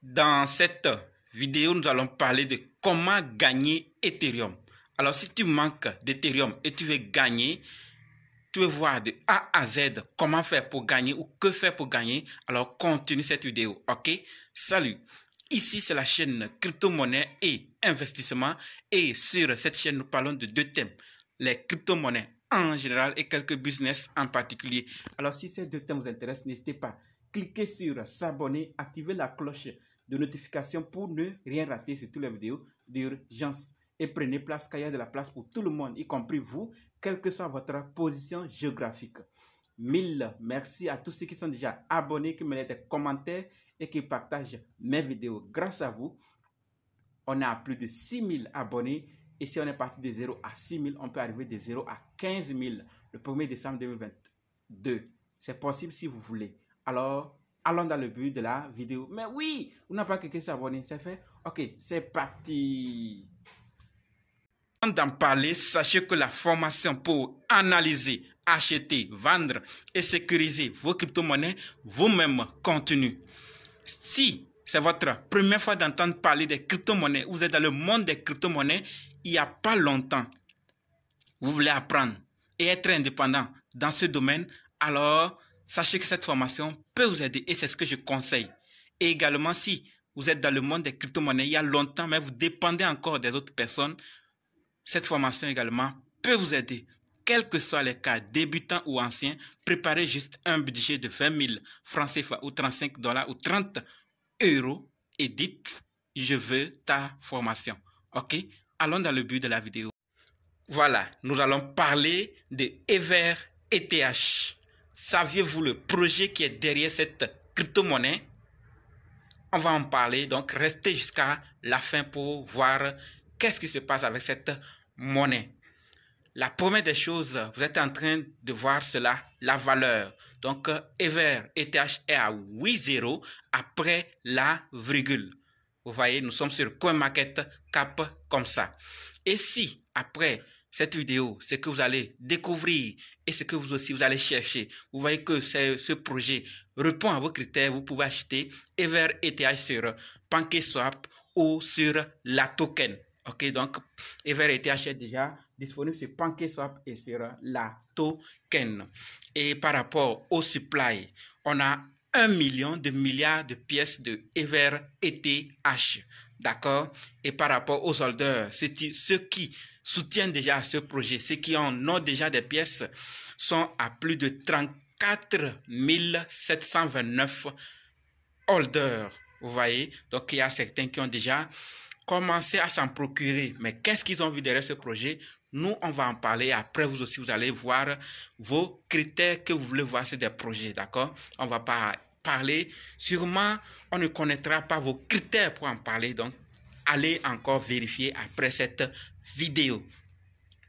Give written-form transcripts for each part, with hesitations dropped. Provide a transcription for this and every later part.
Dans cette vidéo, nous allons parler de comment gagner Ethereum. Alors, si tu manques d'Ethereum et tu veux gagner, tu veux voir de A à Z comment faire pour gagner ou que faire pour gagner, alors continue cette vidéo, ok? Salut! Ici, c'est la chaîne crypto-monnaie et investissement. Et sur cette chaîne, nous parlons de deux thèmes. Les crypto-monnaies en général et quelques business en particulier. Alors, si ces deux thèmes vous intéressent, n'hésitez pas. Cliquez sur s'abonner, activez la cloche de notification pour ne rien rater sur toutes les vidéos d'urgence. Et prenez place car il y a de la place pour tout le monde, y compris vous, quelle que soit votre position géographique. Mille merci à tous ceux qui sont déjà abonnés, qui me laissent des commentaires et qui partagent mes vidéos. Grâce à vous, on a plus de 6000 abonnés. Et si on est parti de 0 à 6000, on peut arriver de 0 à 15 000 le 1er décembre 2022. C'est possible si vous voulez. Alors, allons dans le but de la vidéo. Mais oui, vous n'avez pas cliqué sur s'abonner, c'est fait? Ok, c'est parti. Avant d'en parler, sachez que la formation pour analyser, acheter, vendre et sécuriser vos crypto-monnaies vous-même continue. Si c'est votre première fois d'entendre parler des crypto-monnaies, vous êtes dans le monde des crypto-monnaies il n'y a pas longtemps, vous voulez apprendre et être indépendant dans ce domaine, alors sachez que cette formation peut vous aider et c'est ce que je conseille. Et également, si vous êtes dans le monde des crypto-monnaies il y a longtemps, mais vous dépendez encore des autres personnes, cette formation également peut vous aider. Quels que soient les cas, débutants ou anciens, préparez juste un budget de 20 000 francs CFA ou 35 $ ou 30 € et dites « Je veux ta formation ». Ok? Allons dans le but de la vidéo. Voilà, nous allons parler de EverETH. Saviez-vous le projet qui est derrière cette crypto-monnaie? On va en parler, donc restez jusqu'à la fin pour voir qu'est-ce qui se passe avec cette monnaie. La première des choses, vous êtes en train de voir cela, la valeur. Donc, EverETH est à 8,0 après la virgule. Vous voyez, nous sommes sur CoinMarketCap comme ça. Et si, après cette vidéo, ce que vous allez découvrir et ce que vous aussi vous allez chercher, vous voyez que ce projet répond à vos critères, vous pouvez acheter EverETH sur PancakeSwap ou sur la token. Ok, donc EverETH est déjà disponible sur PancakeSwap et sur la token. Et par rapport au supply, on a 1 million de milliards de pièces de EverETH. D'accord? Et par rapport aux holders, ceux qui soutiennent déjà ce projet, ceux qui ont déjà des pièces, sont à plus de 34 729 holders. Vous voyez? Donc, il y a certains qui ont déjà commencé à s'en procurer. Mais qu'est-ce qu'ils ont vu derrière ce projet? Nous, on va en parler. Après, vous aussi, vous allez voir vos critères que vous voulez voir sur des projets. D'accord? On va pas parler. Sûrement, on ne connaîtra pas vos critères pour en parler. Donc, allez encore vérifier après cette vidéo.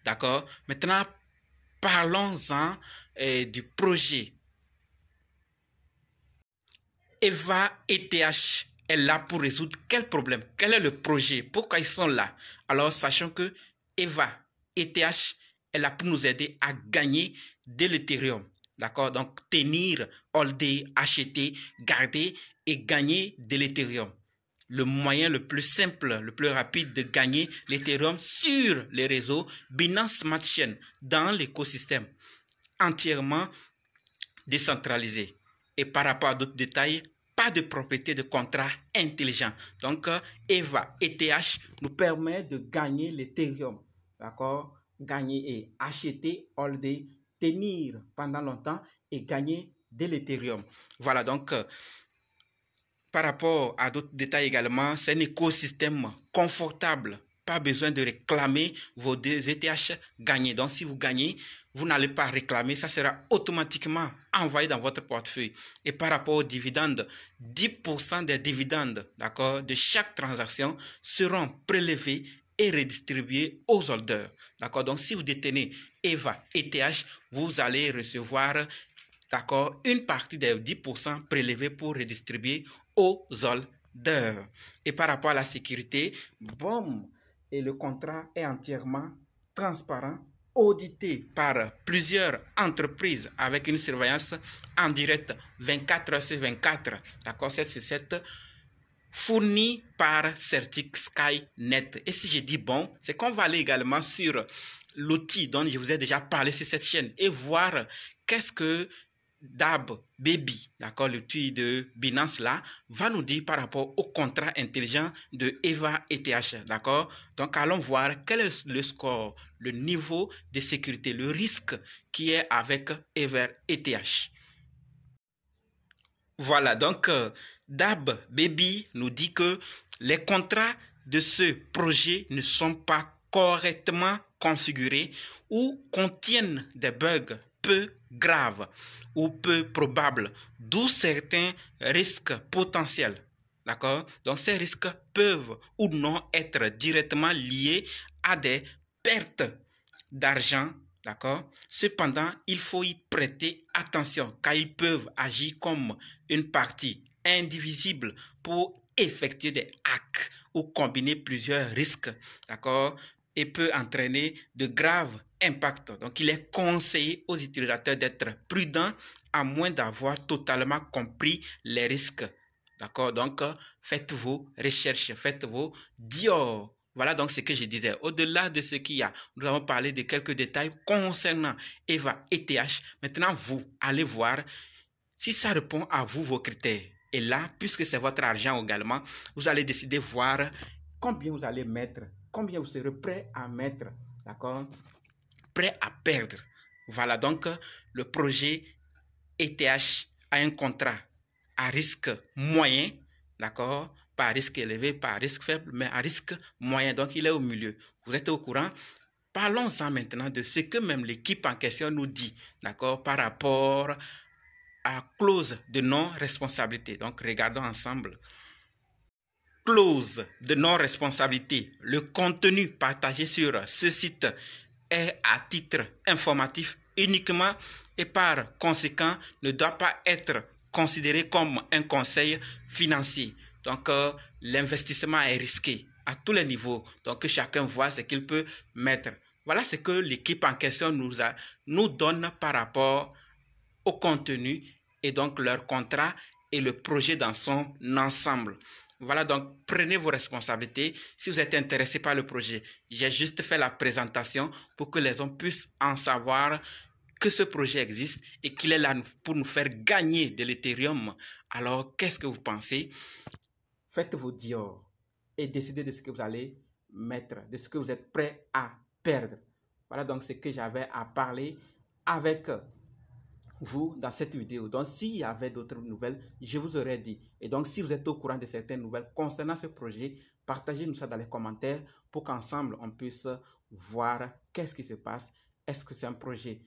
D'accord? Maintenant, parlons-en du projet. EverETH est là pour résoudre quel problème? Quel est le projet? Pourquoi ils sont là? Alors, sachons que EverETH est là pour nous aider à gagner de l'Ethereum. D'accord? Donc, tenir, holder, acheter, garder et gagner de l'Ethereum. Le moyen le plus simple, le plus rapide de gagner l'Ethereum sur les réseaux Binance Smart Chain dans l'écosystème entièrement décentralisé. Et par rapport à d'autres détails, pas de propriété de contrat intelligent. Donc, EverETH nous permet de gagner l'Ethereum. D'accord? Gagner et acheter, holder, tenir pendant longtemps et gagner de l'Ethereum. Voilà, donc, par rapport à d'autres détails également, c'est un écosystème confortable. Pas besoin de réclamer vos ETH gagnés. Donc, si vous gagnez, vous n'allez pas réclamer. Ça sera automatiquement envoyé dans votre portefeuille. Et par rapport aux dividendes, 10% des dividendes, d'accord, de chaque transaction seront prélevés et redistribués aux holders. D'accord. Donc, si vous détenez EverETH, vous allez recevoir, d'accord, une partie des 10% prélevés pour redistribuer aux holders. Et par rapport à la sécurité, bon, et le contrat est entièrement transparent, audité par plusieurs entreprises avec une surveillance en direct 24 h sur 24. D'accord, 7 sur 7 fourni par Certic Skynet. Et si je dis bon, c'est qu'on va aller également sur l'outil dont je vous ai déjà parlé sur cette chaîne et voir qu'est-ce que Dab Baby, d'accord, l'outil de Binance là, va nous dire par rapport au contrat intelligent de EVA ETH, d'accord. Donc allons voir quel est le score, le niveau de sécurité, le risque qui est avec EVA ETH. Voilà, donc Dab Baby nous dit que les contrats de ce projet ne sont pas correctement configurés ou contiennent des bugs peu graves ou peu probables, d'où certains risques potentiels. D'accord? Donc ces risques peuvent ou non être directement liés à des pertes d'argent. D'accord? Cependant, il faut y prêter attention car ils peuvent agir comme une partie indivisible pour effectuer des hacks ou combiner plusieurs risques. D'accord? Et peut entraîner de graves impacts. Donc, il est conseillé aux utilisateurs d'être prudents à moins d'avoir totalement compris les risques. D'accord? Donc, faites vos recherches, faites vos Dior. Voilà donc ce que je disais. Au-delà de ce qu'il y a, nous avons parlé de quelques détails concernant EVA ETH. Maintenant, vous allez voir si ça répond à vous, vos critères. Et là, puisque c'est votre argent également, vous allez décider voir combien vous allez mettre, combien vous serez prêt à mettre, d'accord, prêt à perdre. Voilà donc le projet ETH a un contrat à risque moyen, d'accord, pas à risque élevé, pas à risque faible, mais à risque moyen. Donc, il est au milieu. Vous êtes au courant? Parlons-en maintenant de ce que même l'équipe en question nous dit, d'accord, par rapport à clause de non-responsabilité. Donc, regardons ensemble. Clause de non-responsabilité. Le contenu partagé sur ce site est à titre informatif uniquement et par conséquent ne doit pas être considéré comme un conseil financier. Donc, l'investissement est risqué à tous les niveaux. Donc, que chacun voit ce qu'il peut mettre. Voilà ce que l'équipe en question nous donne par rapport au contenu et donc leur contrat et le projet dans son ensemble. Voilà, donc prenez vos responsabilités si vous êtes intéressé par le projet. J'ai juste fait la présentation pour que les gens puissent en savoir que ce projet existe et qu'il est là pour nous faire gagner de l'Ethereum. Alors, qu'est-ce que vous pensez? Faites vos Dior et décidez de ce que vous allez mettre, de ce que vous êtes prêt à perdre. Voilà donc ce que j'avais à parler avec vous dans cette vidéo. Donc, s'il y avait d'autres nouvelles, je vous aurais dit. Et donc, si vous êtes au courant de certaines nouvelles concernant ce projet, partagez-nous ça dans les commentaires pour qu'ensemble, on puisse voir qu'est-ce qui se passe. Est-ce que c'est un projet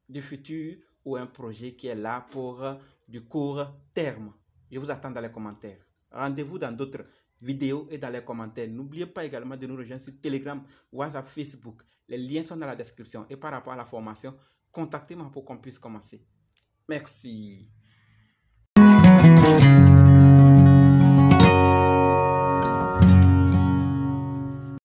du futur ou un projet qui est là pour du court terme? Je vous attends dans les commentaires. Rendez-vous dans d'autres vidéos et dans les commentaires. N'oubliez pas également de nous rejoindre sur Telegram, WhatsApp, Facebook. Les liens sont dans la description. Et par rapport à la formation, contactez-moi pour qu'on puisse commencer. Merci.